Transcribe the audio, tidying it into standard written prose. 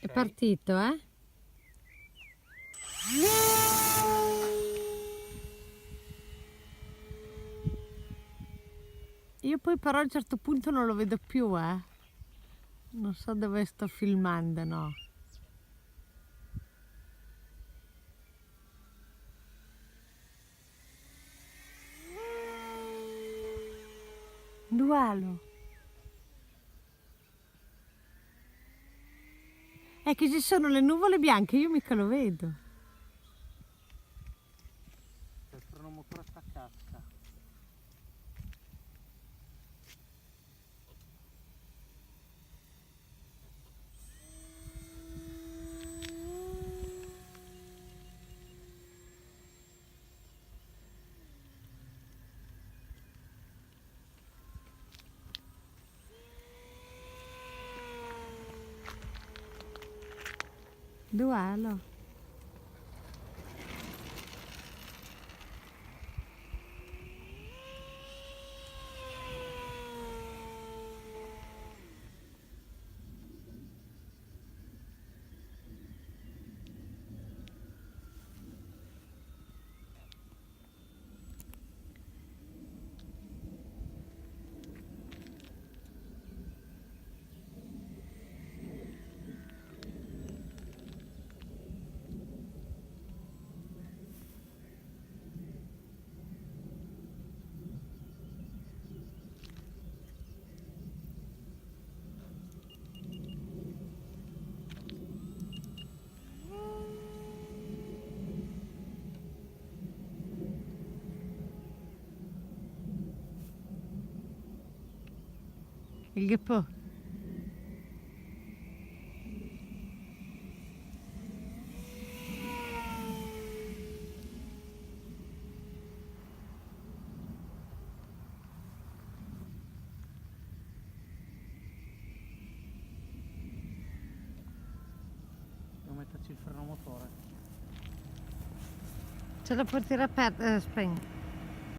È partito, eh? Io poi però a un certo punto non lo vedo più, eh? Non so dove sto filmando, no? Dualo. È che ci sono le nuvole bianche, io mica lo vedo. Il freno motore attaccato. Dualo. Il ghepò. Devo metterci il freno motore. Ce la porterà aperta, spegni.